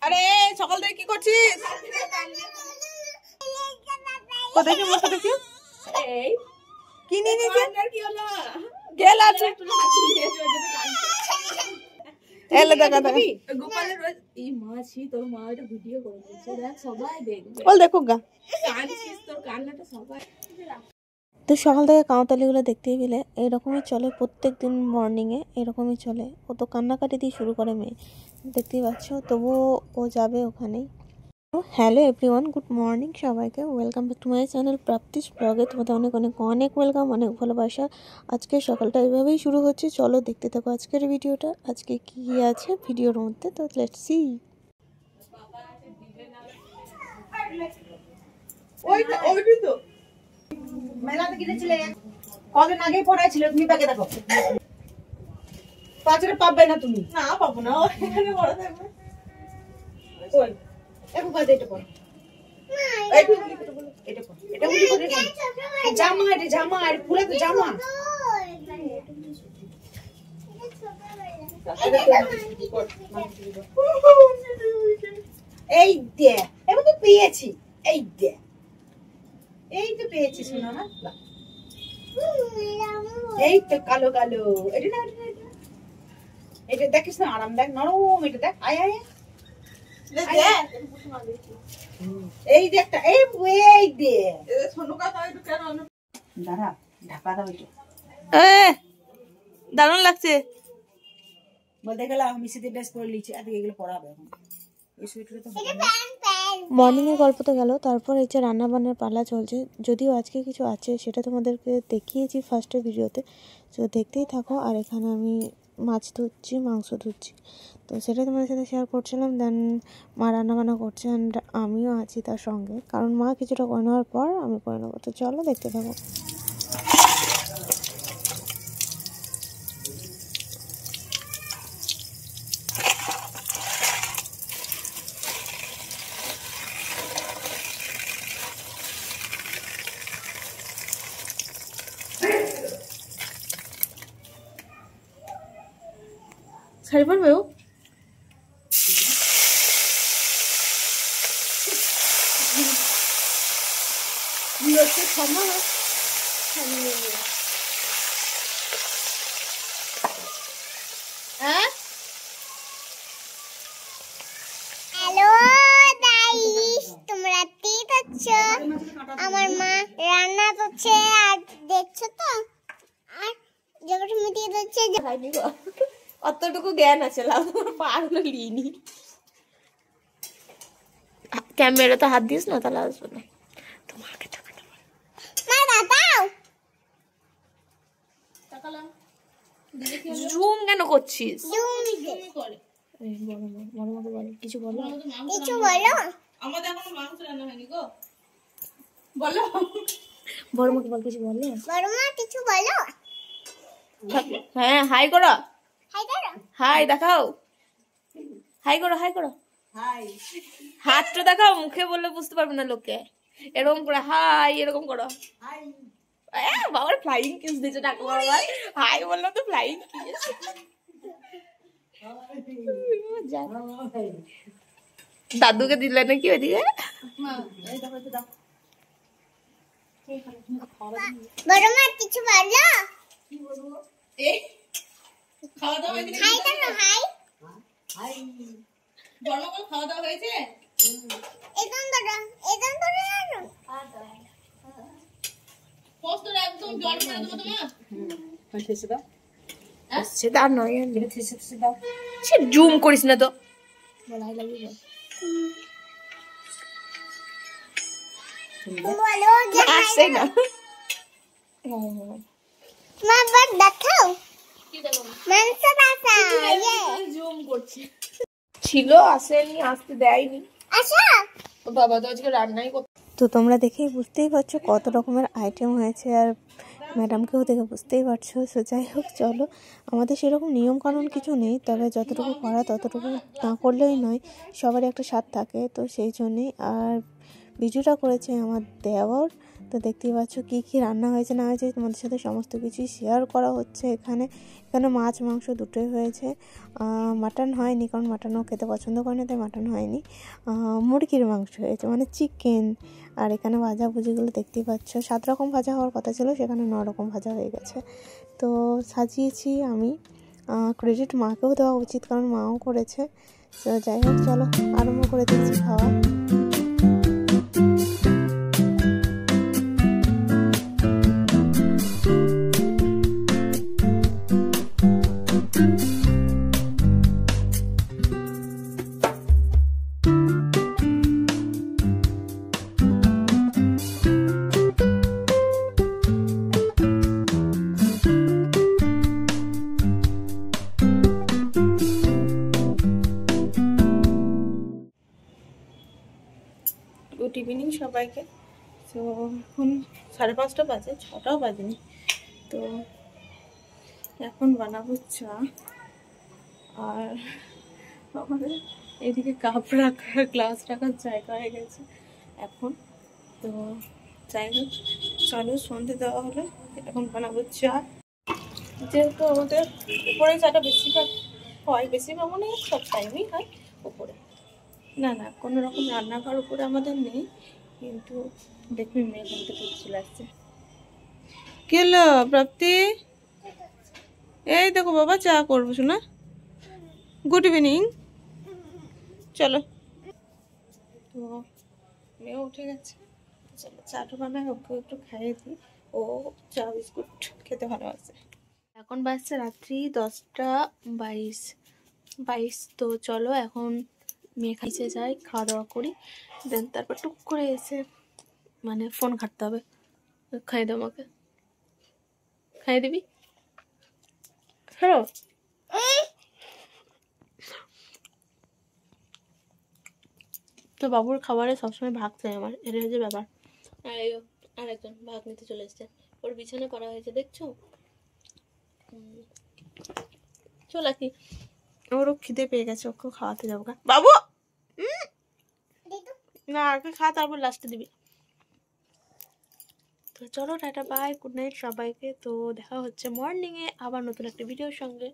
আরে সকাল থেকে কি করছিস? কোথায় কি বসে দেখি? এই কি নিয়ে নিয়েছে? কি হলো? গেল আছে। এলে দেখা দেখা। গোপালের এই মাছি তোর মা এটা ভিডিও করে দিয়েছে, দেখ সবাই দেখবে। বল দেখো গা। কাঁদছিস তোর কান্নাটা সবাই। তো সকাল থেকে কাউতালিগুলো দেখতেই পেলে এরকমই চলে প্রত্যেক দিন মর্নিংয়ে এরকমই চলে। ও তো কান্নাকাটি দিয়ে শুরু করে মেয়ে, দেখতেই পাচ্ছ। তবুও ও যাবে ওখানেই। হ্যালো এভরিওয়ান, গুড মর্নিং সবাইকে। Welcome back to my channel প্রাপ্তিস ব্লগে। তোমাদের অনেক অনেক অনেক ওয়েলকাম, অনেক ভালোবাসা। আজকে সকালটা এইভাবেই শুরু হচ্ছে। চলো দেখতে থাকো আজকের ভিডিওটা, আজকে কি আছে ভিডিওর মধ্যে। তো লেটস সি। ওইটাই তো মেলাতে কিনেছিলে, কদিন আগেই পড়াইছিল। তুমি ব্যাগে দেখো, পাঁচরে পাবে না তুমি। না পাবো না, এখানে পড়া থাকবে। কই এখন কাজ এটা পড়, এইটু এটা পড়, এটা উলি করে জামা, এটা জামা আর পুরো তো জামা। এই দে, এবার তো পেয়েছি। এই দে, এই তো পেয়েছি। শোনো না, এই তো কালো কালো। এটা না, এটা দেখিস না, আরাম দেখ, নরম। এটা দেখ, আয় আয় এই দেখটা, এই এই দে দাঁড়া, ঢাকা দাও। দারুণ লাগছে বলতে গেলাম। আমি শীতের ড্রেস পরে নিচ্ছি, আজকে এগুলো পরাবে এখন। মর্নিং এর গল্প তো গেল, তারপর এই যে রান্না বান্নার পালা চলছে। যদিও আজকে কিছু আছে সেটা তোমাদেরকে দেখিয়েছি ফার্স্টের ভিডিওতে, তো দেখতেই থাকো। আর এখানে আমি মাছ ধুচ্ছি, মাংস ধুচ্ছি, তো সেটাই তোমাদের সাথে শেয়ার করছিলাম। দেন মা রান্নাবান্না করছে অ্যান্ড আমিও আছি তার সঙ্গে, কারণ মা কিছুটা করে নেওয়ার পর আমি করে নেবো। তো চলো দেখতে থাকো। শাড়ি পরবে ও? হ্যালো গাইস, তোমরা কি করছো? আমার মা রান্না করছে আর দেখছো তো। আর যখন মিটিয়ে দিচ্ছে অতটুকু জ্ঞান আছে, পারলো লিনি। ক্যামেরাতে হাত দিস না, তাহলে আসবে না। তোমাকে তাকাতে বল। মা দাও তাকালাম। জুম কেন করছিস? জুম করে এই বড় বড় বল, কিছু বলো। কিছু বলো। আমাদের এখনো মাংস রান্না হয়নি গো। বলো বড় মাকে বল, কিছু বলো। বড় মা কিছু বলো। হ্যাঁ, হাই করো। হাই করো। হাই দেখাও। হাই করো, হাই করো। হাই, হাতটা দেখাও। মুখে বললে বুঝতে পারবে না লোকে। এরকম করে হাই, এরকম করো। হাই। বাবার ফ্লাইং কিস দিয়েছে ডাকো বাবার। হাই বললাম তো ফ্লাইং কিস। দাদুকে দিলে নাকি ওইদিকে? বড় মা কিছু বলো। কি বলবো? এই খাওয়া দাওয়া হয়েছে? হাই করো, হাই। হাই। বড় মা খাওয়া দাওয়া হয়েছে? একদম ধরো, একদম ধরো না। পোস্ট তো একদম জল করে দেবো তোমার। ঠেসে দাও। সেটা আর নয়, ঠেসে দাও। সে জুম করিস না তো। বল আই লাভ ইউ। বলো যে আসে না। মা বাদ দেখাও। কি দেখো? মাংস দেখাও। জুম করছি। ছিল, আসেনি, আসতে দেয়নি। আচ্ছা ও বাবা তো আজকে রান্নাই করতে। তো তোমরা দেখেই বুঝতেই পারছো কত রকমের আইটেম হয়েছে, আর ম্যাডামকেও দেখে বুঝতেই পারছো। সো যাই হোক, চলো। আমাদের সেরকম নিয়ম কানুন কিছু নেই, তবে যতটুকু করা ততটুকু না করলেই নয়, সবারই একটা স্বাদ থাকে। তো সেই জন্যেই। আর ভিডিওটা করেছে আমার দেওর। তো দেখতেই পাচ্ছ কী কী রান্না হয়েছে না হয়েছে তোমাদের সাথে সমস্ত কিছুই শেয়ার করা হচ্ছে। এখানে মাছ মাংস দুটোই হয়েছে, মাটন হয়নি কারণ মাটনও খেতে পছন্দ করে না, তাই মাটন হয়নি। মুরগির মাংস হয়েছে মানে চিকেন। আর এখানে ভাজাভুজিগুলো দেখতেই পাচ্ছ, 7 রকম ভাজা হওয়ার কথা ছিল, সেখানে 9 রকম ভাজা হয়ে গেছে। তো সাজিয়েছি আমি, ক্রেডিট মাকেও দেওয়া উচিত কারণ মাও করেছে। তো যাই হোক, চলো আরম্ভ করে দিচ্ছি খাওয়া। গুড ইভিনিং সবাইকে। তো এখন 5:30 বাজে, 6টাও বাজেনি। তো এখন বানাবো চা। আর আমাদের এদিকে কাপ রাখার গ্লাস রাখার জায়গা হয়ে গেছে এখন। তো যাই হোক, চলো সন্ধে দেওয়া হলে এখন বানাবো চা। যেহেতু আমাদের উপরে চাটা বেশিরভাগ হয়, বেশিরভাগ মানে সব টাইমই হয় উপরে, না না কোনো রকম রান্নাঘর উপরে আমাদের নেই। কিন্তু দেখুন মেয়ে ঘুম থেকে চলে আসছে। কি হলো প্রাপ্তি? এই দেখো বাবা চা করবো শোনা। Good evening. চলো, তো মেয়েও উঠে গেছে, চলো চাটা বানায় ওকে একটু খাইয়ে দিই। ও চা বিস্কুট খেতে ভালোবাসে। এখন বাজছে রাত্রি 10:22। তো চলো এখন মেয়ে খাইছে যাই, খাওয়া দাওয়া করি, দেন তারপর টুক করে এসে মানে ফোন ঘাঁটতে হবে। খাইয়ে দাও আমাকে, খাইয়ে দিবি? হ্যালো, তো বাবুর খাবারে সবসময় ভাগ চাই আমার, এটা হচ্ছে ব্যাপার। আর একজন ভাগ নিতে চলে এসছে, ওর বিছানা করা হয়েছে দেখছো। চলো কি, ওরও খিদে পেয়ে গেছে, ওকে খাওয়াতে যাবো। বাবু না, আগে খা তারপর লাস্টে দিবি। তো চলো টাটা বাই, গুড নাইট সবাইকে। তো দেখা হচ্ছে মর্নিংয়ে আবার নতুন একটা ভিডিওর সঙ্গে।